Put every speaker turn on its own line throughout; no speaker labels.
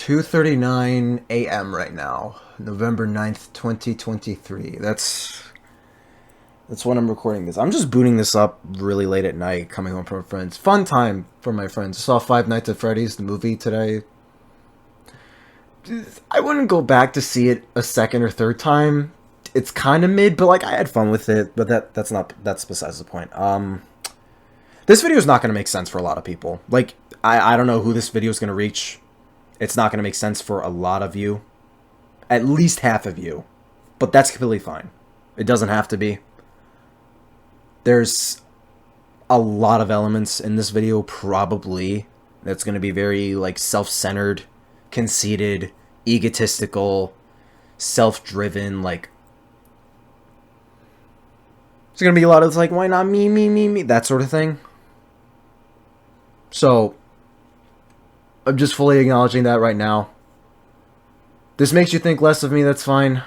2:39 a.m. right now, November 9th, 2023. That's when I'm recording this. I'm just booting this up really late at night, coming home from friends. Fun time for my friends. Saw Five Nights at Freddy's, the movie, today. I wouldn't go back to see it a second or third time. It's kind of mid, but like I had fun with it. But that's besides the point. This video is not going to make sense for a lot of people. Like I don't know who this video is going to reach. It's not going to make sense for a lot of you. At least half of you. But that's completely fine. It doesn't have to be. There's a lot of elements in this video, probably, that's going to be very, like, self-centered, conceited, egotistical, self-driven, like... There's going to be a lot of, like, why not me, me, me, me, that sort of thing. So, I'm just fully acknowledging that right now. This makes you think less of me, that's fine.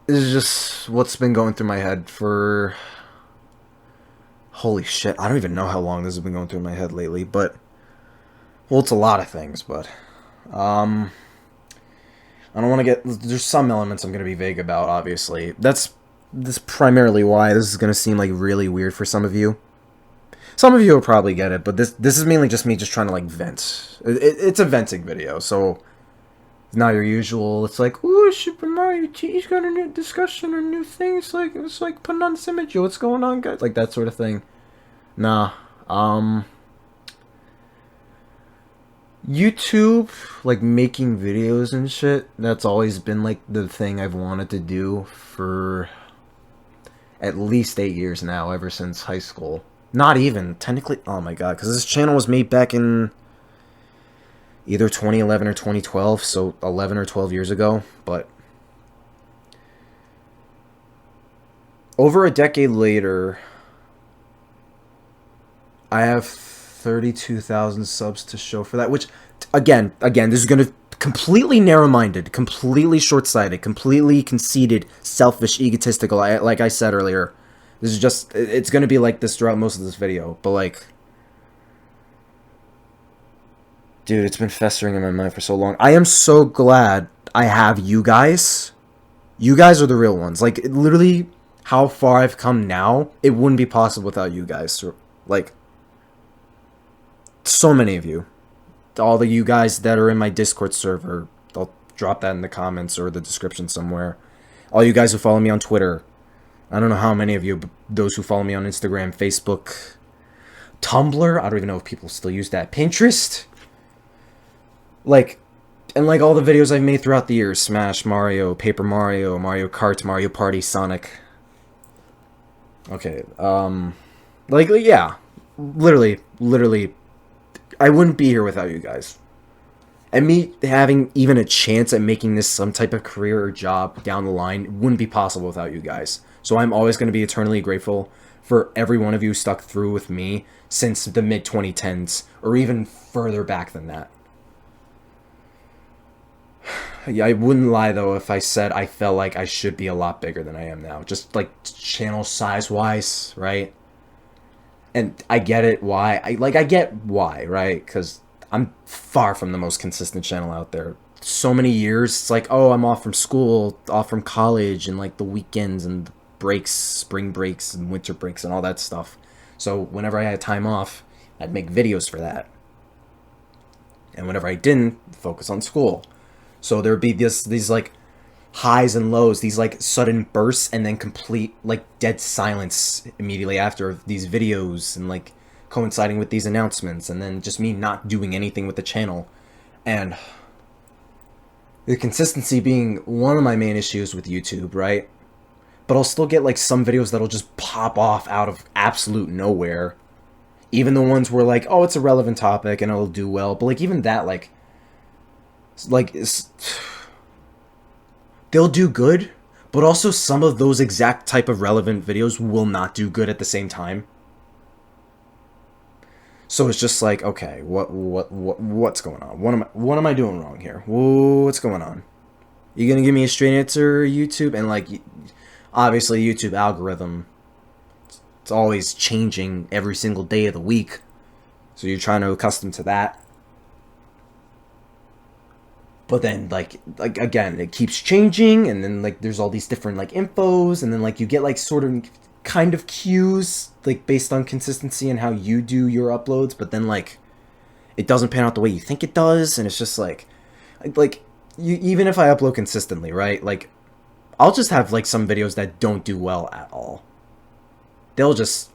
This is just what's been going through my head for... Holy shit, I don't even know how long this has been going through my head lately, but... Well, it's a lot of things, but... I don't want to get... There's some elements I'm going to be vague about, obviously. That's primarily why this is going to seem, like, really weird for some of you. Some of you will probably get it, but this is mainly just me just trying to, like, vent. It's a venting video, so... Not your usual, it's like, ooh, SuperMarioT got a new discussion or new things, like, it's like putting on this image, what's going on, guys? Like, that sort of thing. Nah, YouTube, like, making videos and shit, that's always been, like, the thing I've wanted to do for at least 8 years now, ever since high school. Not even, technically, oh my god, because this channel was made back in... either 2011 or 2012, so 11 or 12 years ago, but over a decade later, I have 32,000 subs to show for that, which, again, this is going to completely narrow-minded, completely short-sighted, completely conceited, selfish, egotistical, like I said earlier. This is just, it's going to be like this throughout most of this video, but like... Dude, it's been festering in my mind for so long. I am so glad I have you guys. You guys are the real ones. Like, literally, how far I've come now, it wouldn't be possible without you guys. Like, so many of you. All the you guys that are in my Discord server, I'll drop that in the comments or the description somewhere. All you guys who follow me on Twitter. I don't know how many of you, but those who follow me on Instagram, Facebook, Tumblr. I don't even know if people still use that. Pinterest. Like, and like all the videos I've made throughout the years, Smash, Mario, Paper Mario, Mario Kart, Mario Party, Sonic. Okay, like, yeah, literally, I wouldn't be here without you guys. And me having even a chance at making this some type of career or job down the line wouldn't be possible without you guys. So I'm always going to be eternally grateful for every one of you stuck through with me since the mid-2010s, or even further back than that. Yeah, I wouldn't lie, though, if I said I felt like I should be a lot bigger than I am now. Just, like, channel size-wise, right? And I get it, why. I get why, right? Because I'm far from the most consistent channel out there. So many years, it's like, oh, I'm off from school, off from college, and, like, the weekends and the breaks, spring breaks and winter breaks and all that stuff. So whenever I had time off, I'd make videos for that. And whenever I didn't, focus on school. So there would be these like highs and lows, these like sudden bursts, and then complete like dead silence immediately after these videos, and like coinciding with these announcements, and then just me not doing anything with the channel. And the consistency being one of my main issues with YouTube, right? But I'll still get like some videos that'll just pop off out of absolute nowhere. Even the ones where like, oh, it's a relevant topic and it'll do well, but like even that, like they'll do good, but also some of those exact type of relevant videos will not do good at the same time. So it's just like, okay, what's going on? What am I doing wrong here? What's going on? You gonna give me a straight answer, YouTube? And like, obviously, YouTube algorithm, it's always changing every single day of the week. So you're trying to accustom to that. But then like again, it keeps changing, and then like there's all these different like infos, and then like you get like sort of kind of cues like based on consistency and how you do your uploads, but then like it doesn't pan out the way you think it does, and it's just like you, even if I upload consistently, right? Like I'll just have like some videos that don't do well at all. They'll just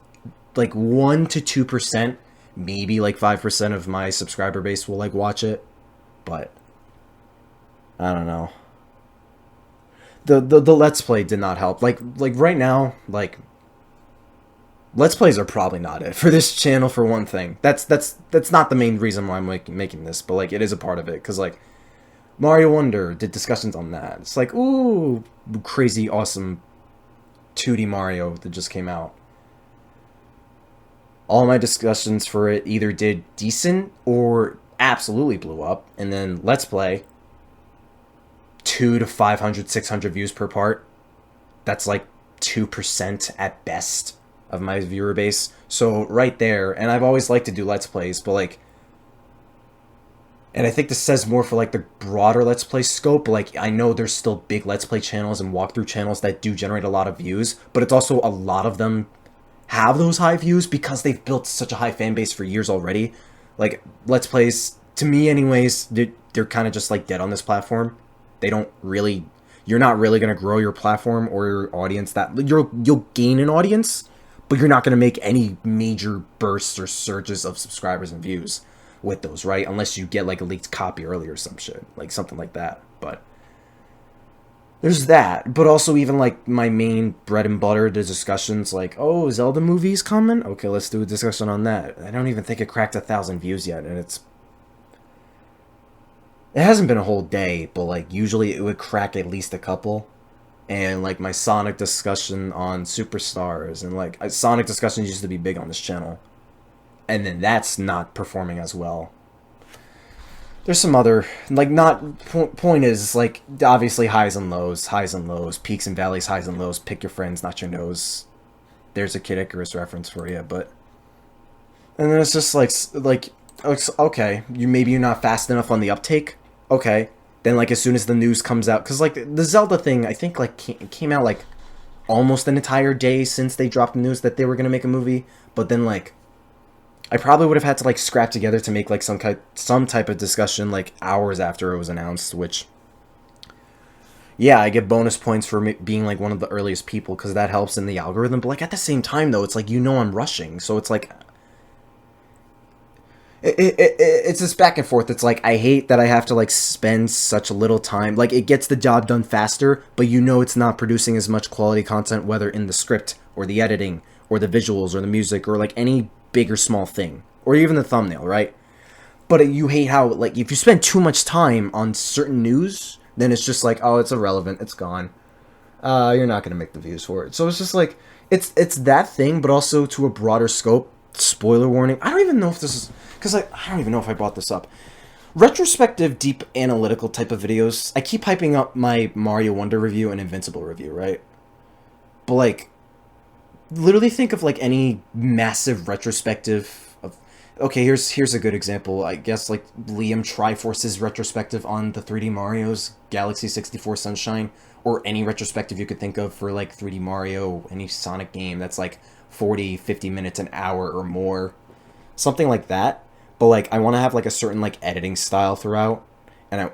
like 1 to 2%, maybe like 5% of my subscriber base will like watch it, but I don't know. The Let's Play did not help. Like right now, like Let's Plays are probably not it for this channel for one thing. That's not the main reason why I'm like making this, but like it is a part of it because like Mario Wonder did discussions on that. It's like ooh, crazy awesome 2D Mario that just came out. All my discussions for it either did decent or absolutely blew up, and then Let's Play 2 to 500, 600 views per part. That's like 2% at best of my viewer base. So right there, and I've always liked to do Let's Plays, but like, and I think this says more for like the broader Let's Play scope, but like I know there's still big Let's Play channels and walkthrough channels that do generate a lot of views, but it's also a lot of them have those high views because they've built such a high fan base for years already. Like Let's Plays, to me anyways, they're kind of just like dead on this platform. They don't really, you're not really going to grow your platform or your audience that, you'll gain an audience, but you're not going to make any major bursts or surges of subscribers and views with those, right? Unless you get like a leaked copy early or some shit, like something like that. But there's that. But also even like my main bread and butter, the discussions like, oh, Zelda movie's coming? Okay, let's do a discussion on that. I don't even think it cracked 1,000 views yet, and it hasn't been a whole day, but like usually it would crack at least a couple. And like my Sonic discussion on Superstars, and like Sonic discussions used to be big on this channel, and then that's not performing as well. There's some other like not point is like obviously highs and lows, peaks and valleys, highs and lows. Pick your friends, not your nose. There's a Kid Icarus reference for you, but and then it's just like okay, maybe you're not fast enough on the uptake. Okay, then like as soon as the news comes out, because like the Zelda thing, I think like came out like almost an entire day since they dropped the news that they were gonna make a movie. But then like I probably would have had to like scrap together to make like some type of discussion like hours after it was announced. Which yeah, I get bonus points for being like one of the earliest people because that helps in the algorithm. But like at the same time though, it's like I'm rushing, so it's like. It's this back and forth. It's like I hate that I have to like spend such a little time. Like it gets the job done faster, but it's not producing as much quality content, whether in the script or the editing or the visuals or the music or like any big or small thing or even the thumbnail, right? But you hate how like if you spend too much time on certain news, then it's just like, oh, it's irrelevant, it's gone. You're not gonna make the views for it. So it's just like it's that thing, but also to a broader scope. Spoiler warning. I don't even know if this is because I don't even know if I brought this up. Retrospective, deep analytical type of videos. I keep hyping up my Mario Wonder review and Invincible review, right? But like, literally think of like any massive retrospective of. Okay, here's a good example. I guess like Liam Triforce's retrospective on the 3D Mario's Galaxy 64 Sunshine, or any retrospective you could think of for like 3D Mario, any Sonic game that's like 40, 50 minutes, an hour or more. Something like that. But like I want to have like a certain like editing style throughout. And I'm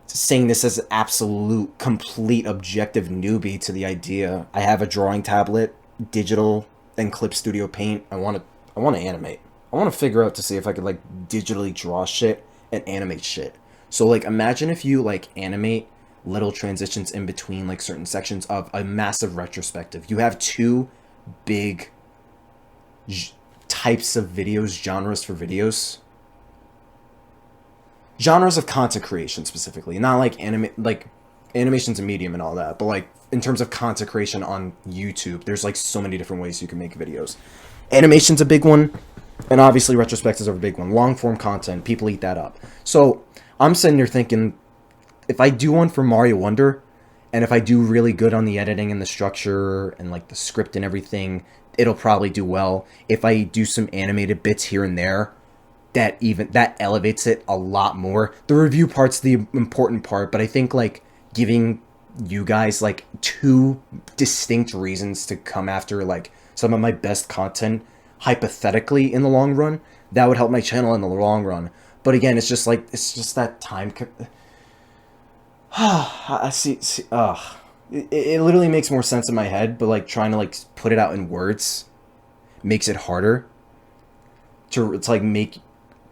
saying this as absolute complete objective newbie to the idea. I have a drawing tablet, digital, and Clip Studio Paint. I want to animate. I want to figure out to see if I could like digitally draw shit and animate shit. So like imagine if you like animate little transitions in between like certain sections of a massive retrospective. You have two big types of videos, genres for videos. Genres of content creation specifically, not like animations and medium and all that, but like in terms of content creation on YouTube, there's like so many different ways you can make videos. Animation's a big one, and obviously retrospectives are a big one. Long form content, people eat that up. So I'm sitting there thinking, if I do one for Mario Wonder, and if I do really good on the editing and the structure and like the script and everything, it'll probably do well. If I do some animated bits here and there, that elevates it a lot more. The review part's the important part, but I think like giving you guys like two distinct reasons to come after like some of my best content hypothetically in the long run, that would help my channel in the long run. But again, it's just like it's just that time. I see. It literally makes more sense in my head, but like trying to like put it out in words makes it harder to like make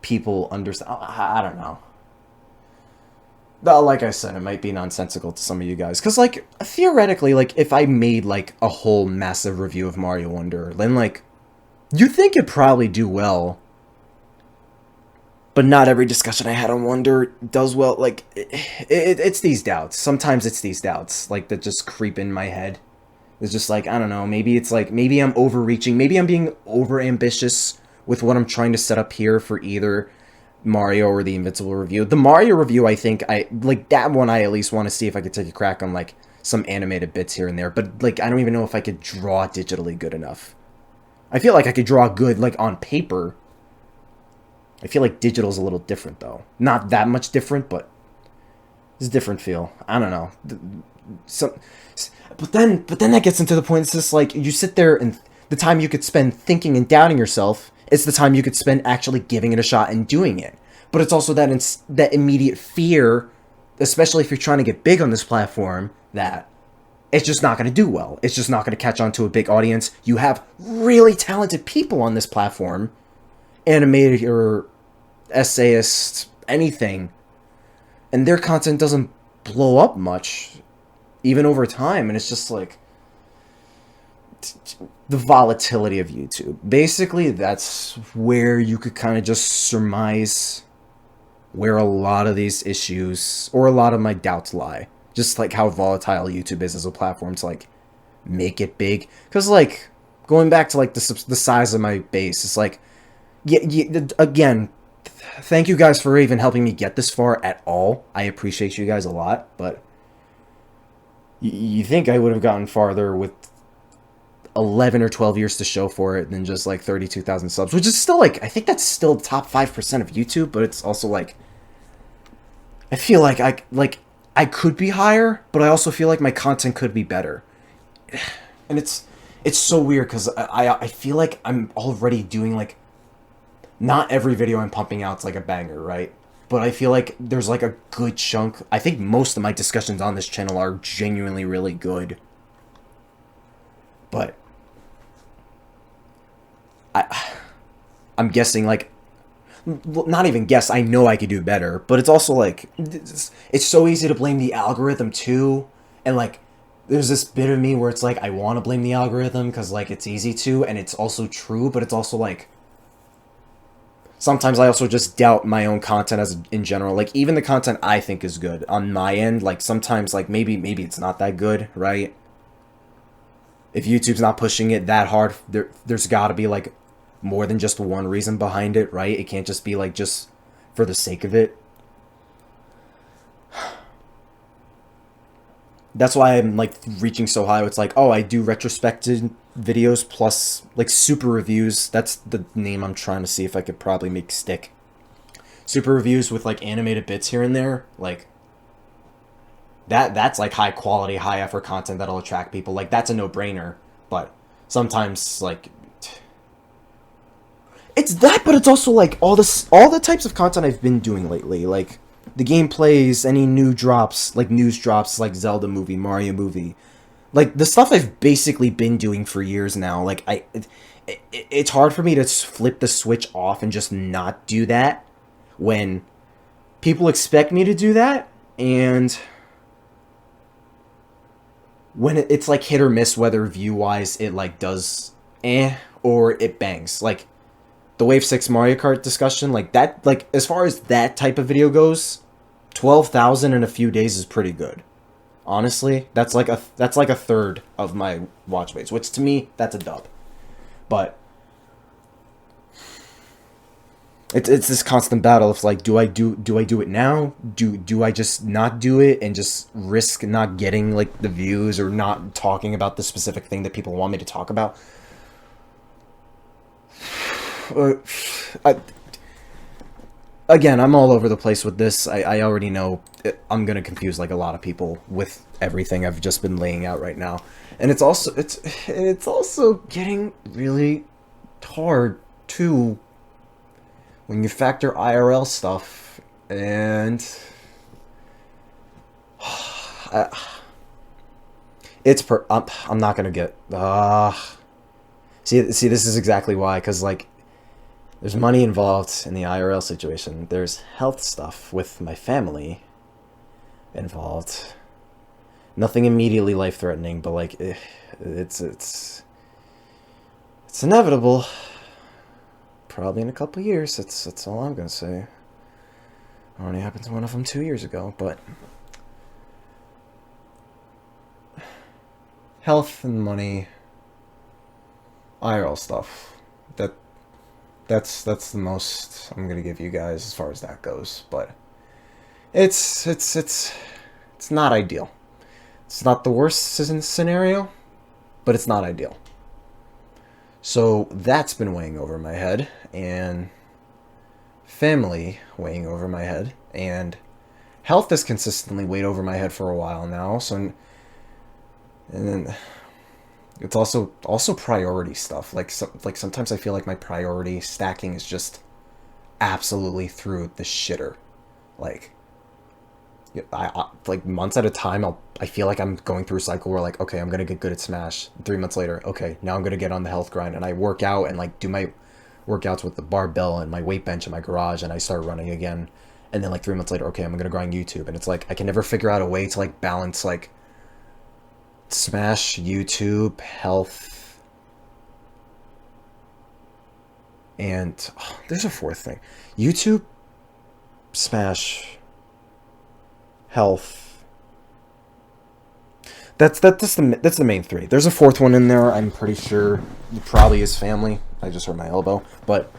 people understand. I don't know. Like I said, it might be nonsensical to some of you guys. Because, like, theoretically, like, if I made, like, a whole massive review of Mario Wonder, then, like, you think it'd probably do well. But not every discussion I had on Wonder does well. Like, it's these doubts. Sometimes it's these doubts, like, that just creep in my head. It's just like, I don't know, maybe it's like, maybe I'm overreaching. Maybe I'm being over-ambitious with what I'm trying to set up here for either Mario or the Invincible review. The Mario review, I think, like, that one I at least want to see if I could take a crack on, like, some animated bits here and there. But, like, I don't even know if I could draw digitally good enough. I feel like I could draw good, like, on paper. I feel like digital's a little different, though. Not that much different, but it's a different feel. I don't know. But then that gets into the point, it's just like, you sit there and the time you could spend thinking and doubting yourself, it's the time you could spend actually giving it a shot and doing it. But it's also that immediate fear, especially if you're trying to get big on this platform, that it's just not going to do well. It's just not going to catch on to a big audience. You have really talented people on this platform, animator, essayist, anything, and their content doesn't blow up much, even over time, and it's just like the volatility of YouTube. Basically, that's where you could kind of just surmise where a lot of these issues, or a lot of my doubts lie. Just like how volatile YouTube is as a platform to like make it big. Because like, going back to like the size of my base, it's like, yeah, again, thank you guys for even helping me get this far at all. I appreciate you guys a lot, but you think I would have gotten farther with 11 or 12 years to show for it than just like 32,000 subs, which is still like, I think that's still top 5% of YouTube, but it's also like, I feel like I could be higher, but I also feel like my content could be better. And it's so weird because I feel like I'm already doing like, not every video I'm pumping out's like a banger, right? But I feel like there's like a good chunk. I think most of my discussions on this channel are genuinely really good. But I'm guessing like, not even guess, I know I could do better. But it's also like, it's so easy to blame the algorithm too. And like, there's this bit of me where it's like, I want to blame the algorithm because like it's easy to, and it's also true, but it's also like, sometimes I also just doubt my own content as in general. Like, even the content I think is good on my end, like, sometimes, like, maybe it's not that good, right? If YouTube's not pushing it that hard, there's gotta be, like, more than just one reason behind it, right? It can't just be, like, just for the sake of it. That's why I'm, like, reaching so high. It's like, oh, I do retrospective videos plus, like, super reviews. That's the name I'm trying to see if I could probably make stick. Super reviews with, like, animated bits here and there. Like, that's, like, high quality, high effort content that'll attract people. Like, that's a no-brainer. But sometimes, like, it's that, but it's also, like, all the types of content I've been doing lately. Like, the gameplays, any new drops, like news drops, like Zelda movie, Mario movie, like the stuff I've basically been doing for years now. Like it's hard for me to flip the switch off and just not do that when people expect me to do that, and when it's like hit or miss whether view wise it like does or it bangs. Like the Wave 6 Mario Kart discussion, like that, like as far as that type of video goes, 12,000 in a few days is pretty good. Honestly, that's like a third of my watch base, which to me that's a dub. But it's this constant battle of like, do I do it now? Do I just not do it and just risk not getting like the views or not talking about the specific thing that people want me to talk about? again, I'm all over the place with this. I already know I'm gonna confuse like a lot of people with everything I've just been laying out right now, and it's also getting really hard too when you factor IRL stuff and I, I'm not gonna get see this is exactly why, because like there's money involved in the IRL situation. There's health stuff with my family involved. Nothing immediately life threatening, but like it's inevitable. Probably in a couple years. That's all I'm gonna say. Already happened to one of them 2 years ago, but health and money, IRL stuff. That's the most I'm gonna give you guys as far as that goes. But it's not ideal. It's not the worst scenario, but it's not ideal. So that's been weighing over my head, and family weighing over my head, and health has consistently weighed over my head for a while now. So, and then it's also priority stuff. Like sometimes I feel like my priority stacking is just absolutely through the shitter. Like I like months at a time I feel like I'm going through a cycle where like, okay, I'm gonna get good at Smash. 3 months later, okay, now I'm gonna get on the health grind, and I work out and like do my workouts with the barbell and my weight bench in my garage, and I start running again. And then like 3 months later, okay, I'm gonna grind YouTube, and it's like I can never figure out a way to like balance like Smash, YouTube, health, and there's a fourth thing: YouTube, Smash, health. That's the main three. There's a fourth one in there. I'm pretty sure it probably is family. I just hurt my elbow, but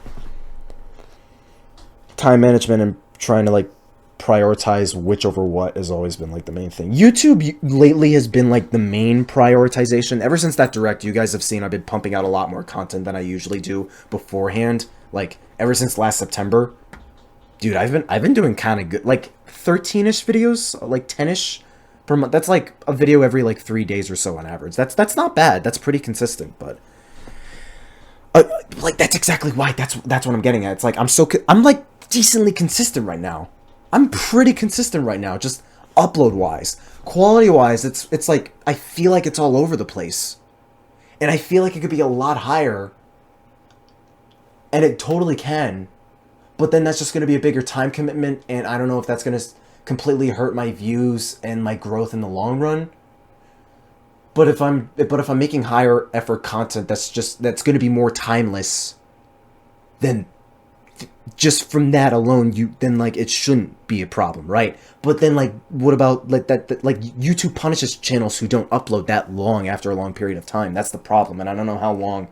time management and trying to like prioritize which over what has always been like the main thing. YouTube lately has been like the main prioritization. Ever since that direct, you guys have seen I've been pumping out a lot more content than I usually do beforehand. Like ever since last September, dude, I've been doing kind of good. Like 13ish videos, like 10ish per month. That's like a video every like 3 days or so on average. That's not bad. That's pretty consistent, but like that's exactly why that's what I'm getting at. It's like I'm like decently consistent right now. I'm pretty consistent right now, just upload wise. Quality wise, it's like I feel like it's all over the place. And I feel like it could be a lot higher. And it totally can. But then that's just going to be a bigger time commitment, and I don't know if that's going to completely hurt my views and my growth in the long run. But if I'm making higher effort content that's going to be more timeless, then just from that alone, then like it shouldn't be a problem, right? But then like what about like that like YouTube punishes channels who don't upload that long after a long period of time. That's the problem, and I don't know how long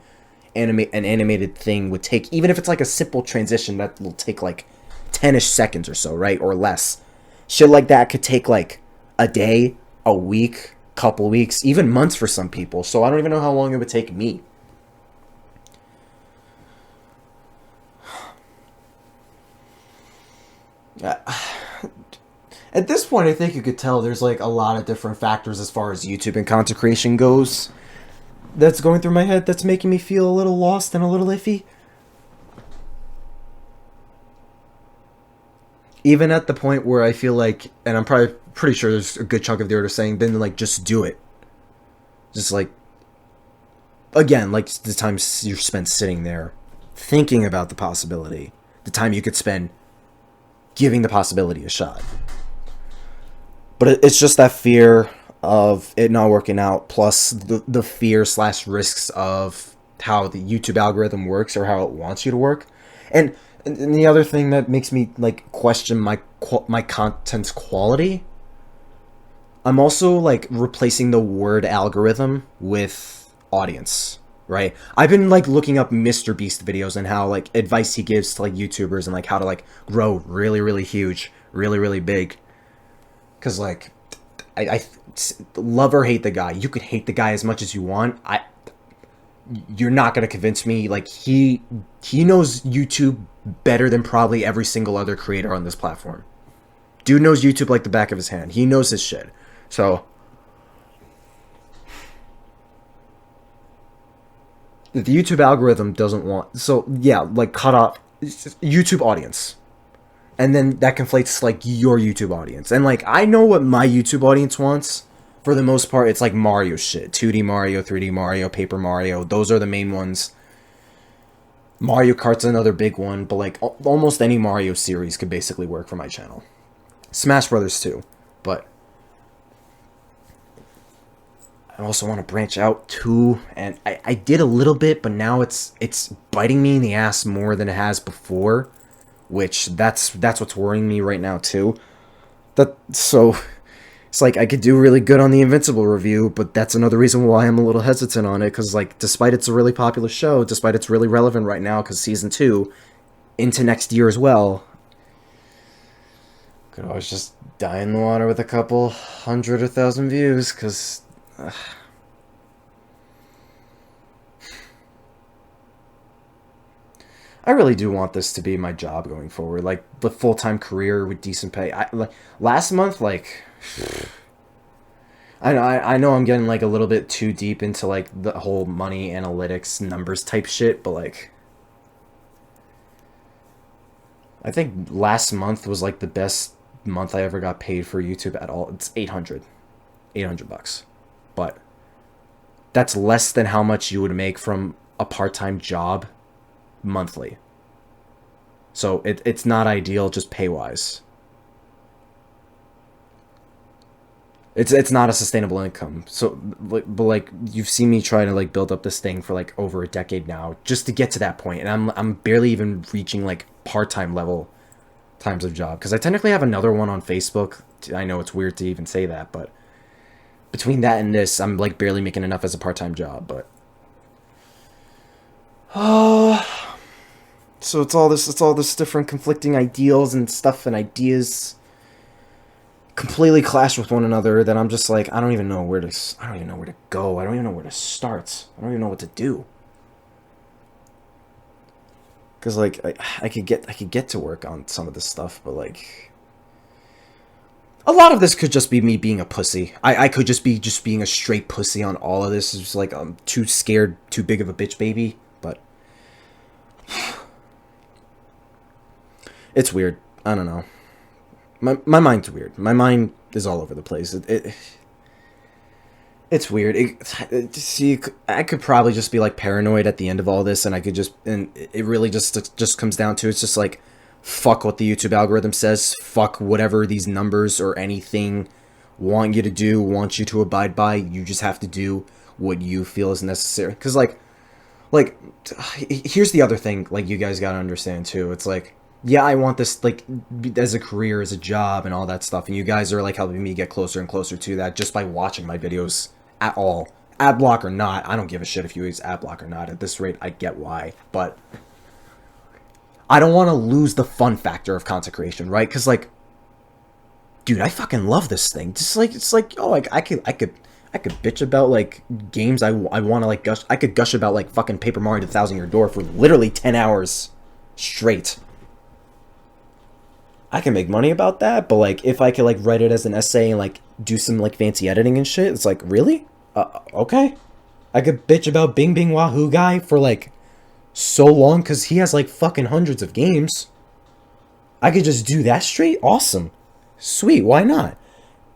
an animated thing would take, even if it's like a simple transition that will take like 10ish seconds or so, right? Or less. Shit like that could take like a day, a week, couple weeks, even months for some people. So I don't even know how long it would take me. At this point, I think you could tell there's like a lot of different factors as far as YouTube and content creation goes that's going through my head that's making me feel a little lost and a little iffy. Even at the point where I feel like, and I'm probably pretty sure there's a good chunk of the order saying, then like just do it. Just like, again, like the time you spent sitting there thinking about the possibility, the time you could spend giving the possibility a shot. But it's just that fear of it not working out, plus the fear / risks of how the YouTube algorithm works or how it wants you to work. And the other thing that makes me like question my content's quality, I'm also like replacing the word algorithm with audience, right? I've been like looking up Mr. Beast videos and how like advice he gives to like YouTubers and like how to like grow really, really huge, really, really big. Cause like I love or hate the guy. You could hate the guy as much as you want. you're not gonna convince me. Like he knows YouTube better than probably every single other creator on this platform. Dude knows YouTube like the back of his hand. He knows his shit. So the YouTube algorithm doesn't want. So yeah, like cut off YouTube audience, and then that conflates like your YouTube audience. And like I know what my YouTube audience wants. For the most part, it's like Mario shit. 2D Mario, 3D Mario, Paper Mario. Those are the main ones. Mario Kart's another big one, but like almost any Mario series could basically work for my channel. Smash Brothers too, but I also want to branch out too, and I did a little bit, but now it's biting me in the ass more than it has before, which that's what's worrying me right now too. So it's like I could do really good on the Invincible review, but that's another reason why I'm a little hesitant on it, because like despite it's a really popular show, despite it's really relevant right now, because season 2 into next year as well, could always just die in the water with a couple hundred or thousand views, because I really do want this to be my job going forward, like the full-time career with decent pay. Like last month, like I know I'm getting like a little bit too deep into like the whole money analytics numbers type shit, but like I think last month was like the best month I ever got paid for YouTube at all. It's 800 bucks. But that's less than how much you would make from a part-time job monthly. So it's not ideal just pay-wise. It's not a sustainable income. So, but like you've seen me try to like build up this thing for like over a decade now, just to get to that point, and I'm barely even reaching like part-time level times of job, because I technically have another one on Facebook. I know it's weird to even say that, but between that and this, I'm like barely making enough as a part-time job. But so it's all this different conflicting ideals and stuff and ideas completely clash with one another that I'm just like I don't even know where to go. I don't even know where to start. I don't even know what to do. Cuz like I could get to work on some of this stuff, but like a lot of this could just be me being a pussy. I could just be being a straight pussy on all of this. It's just like I'm too scared, too big of a bitch baby, but it's weird. I don't know. My mind's weird. My mind is all over the place. It's weird. See, I could probably just be like paranoid at the end of all this, and I could just, and it really just comes down to, it's just like, fuck what the YouTube algorithm says. Fuck whatever these numbers or anything want you to do, want you to abide by. You just have to do what you feel is necessary. Because like, here's the other thing. Like, you guys gotta understand too. It's like, yeah, I want this like as a career, as a job, and all that stuff. And you guys are like helping me get closer and closer to that just by watching my videos at all. Ad block or not, I don't give a shit if you use ad block or not. At this rate, I get why. But I don't want to lose the fun factor of content creation, right? Because like, dude, I fucking love this thing. Just like it's like, oh, like I could bitch about like games I want to like gush. I could gush about like fucking Paper Mario 1,000 Year Door for literally 10 hours straight. I can make money about that, but like if I could like write it as an essay and like do some like fancy editing and shit, it's like, really? Okay. I could bitch about Bing Bing Wahoo guy for like so long because he has like fucking hundreds of games. I could just do that straight. Awesome. Sweet, why not?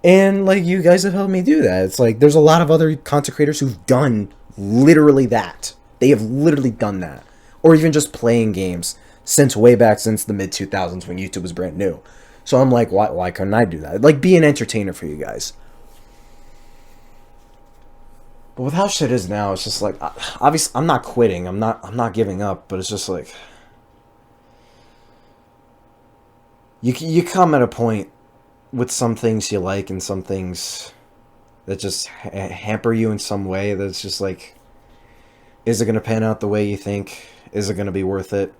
And like you guys have helped me do that. It's like there's a lot of other content creators who've done literally that. They have literally done that. Or even just playing games since way back since the mid 2000s when YouTube was brand new. So I'm like, why couldn't I do that? Like, be an entertainer for you guys. But with how shit is now, it's just like, obviously, I'm not quitting. I'm not giving up. But it's just like, you come at a point with some things you like and some things that just hamper you in some way. That's just like, is it gonna pan out the way you think? Is it gonna be worth it?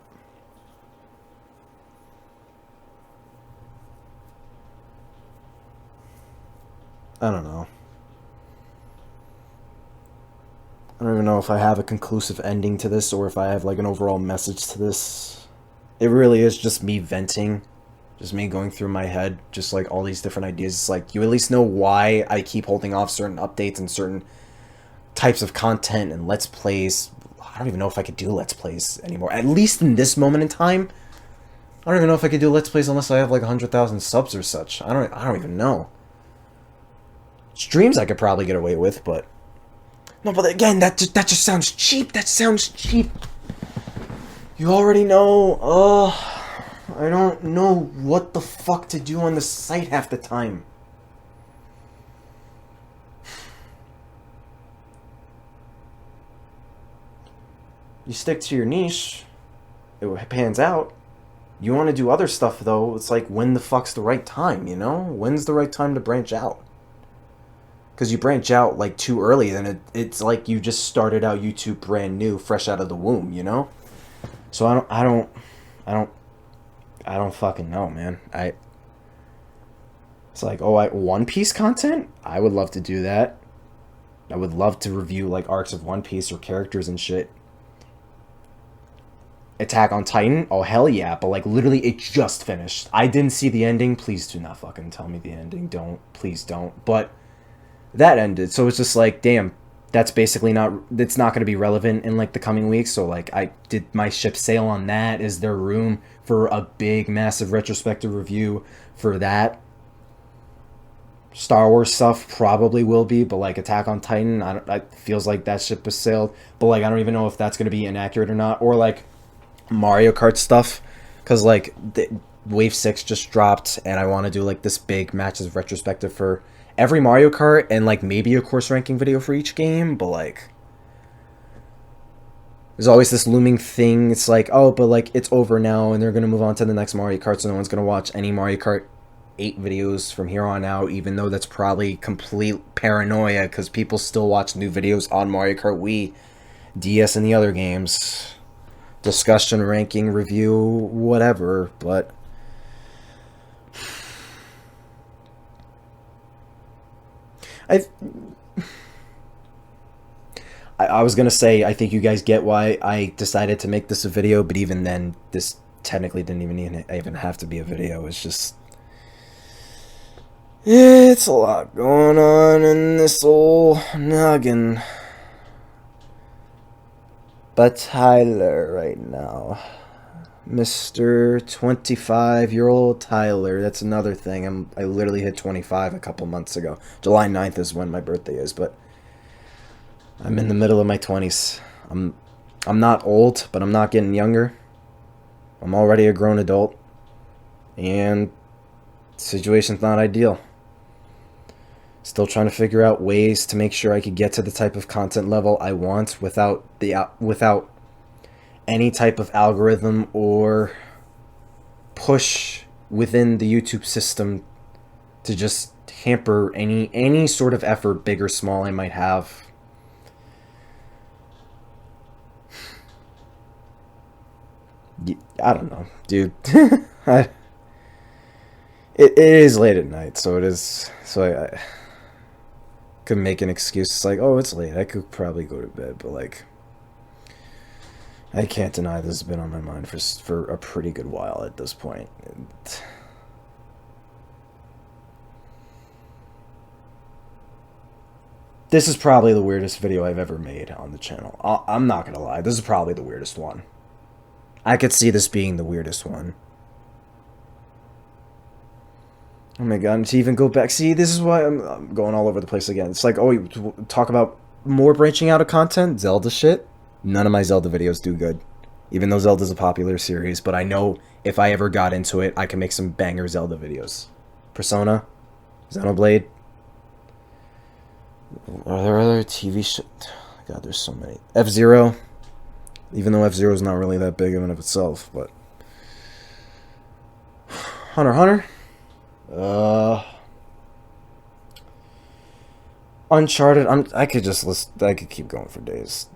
I don't know. I don't even know if I have a conclusive ending to this or if I have like an overall message to this. It really is just me venting. Just me going through my head, just like all these different ideas. It's like, you at least know why I keep holding off certain updates and certain types of content and Let's Plays. I don't even know if I could do Let's Plays anymore. At least in this moment in time, I don't even know if I could do Let's Plays unless I have like 100,000 subs or such. I don't even know. Streams I could probably get away with, but no. But again, that just sounds cheap. That sounds cheap. You already know. I don't know what the fuck to do on the site half the time. You stick to your niche, it pans out. You want to do other stuff, though, it's like, when the fuck's the right time, you know? When's the right time to branch out? Because you branch out, like, too early, then it's like you just started out YouTube brand new, fresh out of the womb, you know? So I don't fucking know, man. It's like, oh, One Piece content? I would love to do that. I would love to review, like, arcs of One Piece or characters and shit. Attack on Titan? Oh, hell yeah. But, like, literally, it just finished. I didn't see the ending. Please do not fucking tell me the ending. Don't. Please don't. But that ended. So it's just like, damn, that's basically not... It's not going to be relevant in, like, the coming weeks. So, like, did my ship sail on that? Is there room for a big, massive retrospective review for that? Star Wars stuff probably will be, but like Attack on Titan, I feels like that ship has sailed. But like, I don't even know if that's going to be inaccurate or not. Or like Mario Kart stuff, because like Wave 6 just dropped, and I want to do like this big matches retrospective for every Mario Kart, and like maybe a course ranking video for each game. But like, there's always this looming thing. It's like, oh, but like it's over now, and they're going to move on to the next Mario Kart, so no one's going to watch any Mario Kart 8 videos from here on out, even though that's probably complete paranoia, because people still watch new videos on Mario Kart Wii, DS, and the other games. Discussion, ranking, review, whatever, but I was gonna say, I think you guys get why I decided to make this a video, but even then, this technically didn't even have to be a video. It's just... it's a lot going on in this old noggin. But Tyler right now. Mr. 25-year-old Tyler. That's another thing. I literally hit 25 a couple months ago. July 9th is when my birthday is, but I'm in the middle of my 20s. I'm not old, but I'm not getting younger. I'm already a grown adult. And the situation's not ideal. Still trying to figure out ways to make sure I could get to the type of content level I want without any type of algorithm or push within the YouTube system to just hamper any sort of effort, big or small, I might have. I don't know, dude. It is late at night, so it is. So I could make an excuse. It's like, oh, it's late. I could probably go to bed, but like, I can't deny this has been on my mind for a pretty good while at this point. This is probably the weirdest video I've ever made on the channel. I'm not gonna lie. This is probably the weirdest one. I could see this being the weirdest one. Oh my god, and to even go back... See, this is why I'm going all over the place again. It's like, oh, you talk about more branching out of content? Zelda shit? None of my Zelda videos do good. Even though Zelda's a popular series, but I know if I ever got into it, I can make some banger Zelda videos. Persona? Xenoblade? Are there other TV shit? God, there's so many. F-Zero? Even though F-Zero is not really that big of itself, but... Hunter x Hunter? Uncharted. I could just list. I could keep going for days.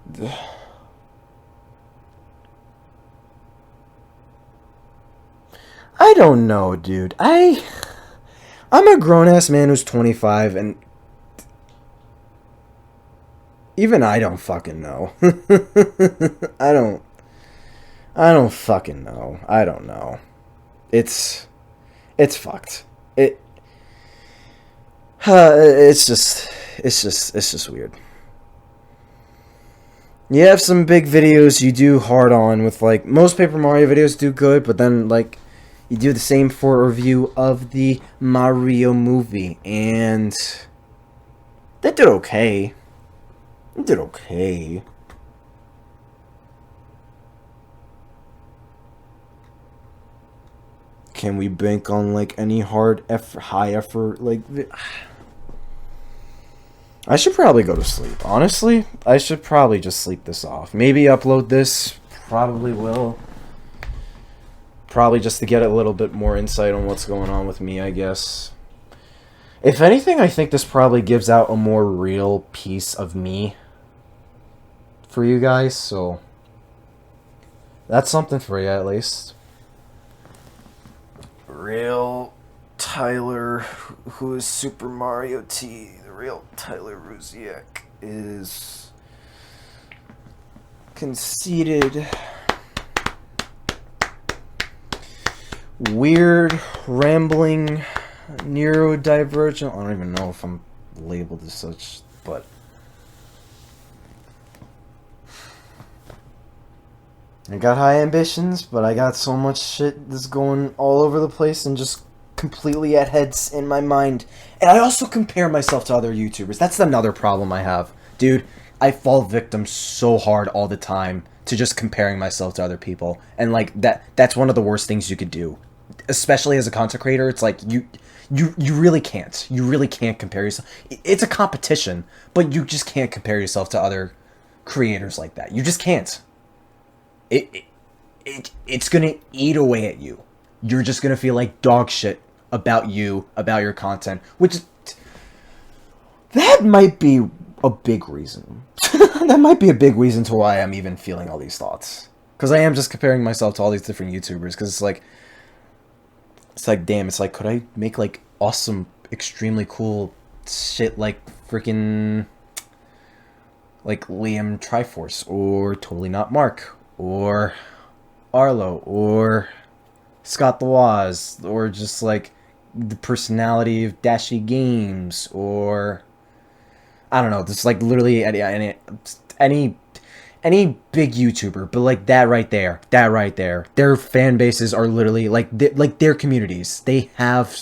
I don't know, dude. I'm a grown ass man who's 25, and Even I don't fucking know. I don't. I don't fucking know. I don't know. It's fucked. It's just weird. You have some big videos you do hard on with, like, most Paper Mario videos do good, but then, like, you do the same for a review of the Mario movie, and they did okay. They did okay. Can we bank on, like, any hard effort, high effort, like... I should probably go to sleep. Honestly, I should probably just sleep this off. Maybe upload this. Probably will. Probably just to get a little bit more insight on what's going on with me, I guess. If anything, I think this probably gives out a more real piece of me for you guys, so that's something for you, at least. Real Tyler, who is SuperMarioT, the real Tyler Ruziek, is conceited, weird, rambling, neurodivergent. I don't even know if I'm labeled as such, but I got high ambitions, but I got so much shit that's going all over the place and just completely at heads in my mind. And I also compare myself to other YouTubers. That's another problem I have. Dude, I fall victim so hard all the time to just comparing myself to other people. And, like, that's one of the worst things you could do. Especially as a content creator, it's like, you really can't. You really can't compare yourself. It's a competition, but you just can't compare yourself to other creators like that. You just can't. It's gonna eat away at you. You're just gonna feel like dog shit about you, about your content, which that might be a big reason. That might be a big reason to why I'm even feeling all these thoughts. Because I am just comparing myself to all these different YouTubers. Because it's like, damn, it's like, could I make, like, awesome, extremely cool shit like freaking, like, Liam Triforce, or Totally Not Mark, or Arlo, or Scott the Woz, or just, like, the personality of Dashy Games, or I don't know, just, like, literally any big YouTuber, but, like, that right there, their fan bases are literally, like, their communities. They have,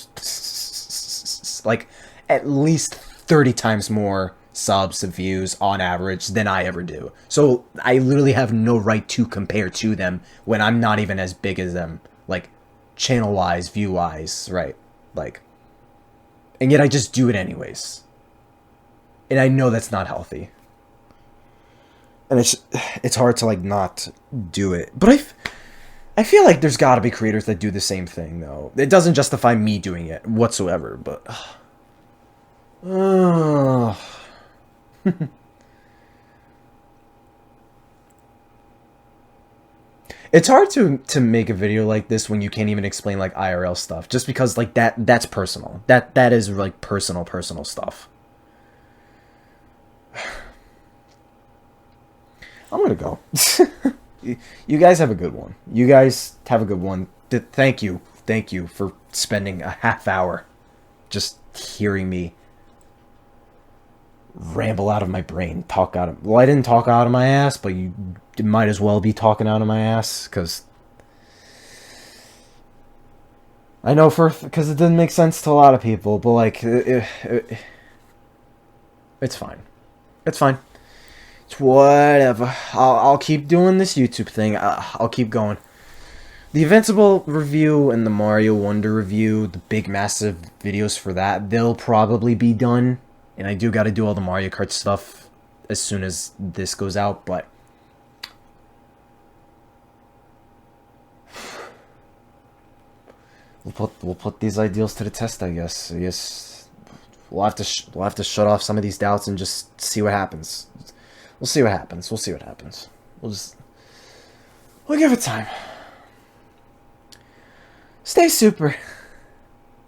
like, at least 30 times more subs and views on average than I ever do. So I literally have no right to compare to them when I'm not even as big as them, like, channel-wise, view-wise, right? Like, and yet I just do it anyways. And I know that's not healthy. And it's hard to, like, not do it. But I feel like there's gotta be creators that do the same thing, though. It doesn't justify me doing it whatsoever, but... It's hard to make a video like this when you can't even explain, like, IRL stuff. Just because, like, that's personal. That is, like, personal stuff. I'm gonna go. You guys have a good one. You guys have a good one. Thank you for spending a half hour just hearing me ramble out of my brain, talk out of... Well, I didn't talk out of my ass, but you might as well be talking out of my ass, because I know because it didn't make sense to a lot of people, but, like, it's fine. It's fine. It's whatever. I'll keep doing this YouTube thing. I'll keep going. The Invincible review and the Mario Wonder review, the big massive videos for that, they'll probably be done. And I do gotta do all the Mario Kart stuff as soon as this goes out, but... We'll put these ideals to the test, I guess. We'll have to shut off some of these doubts and just see what happens. We'll see what happens. We'll give it time. Stay super.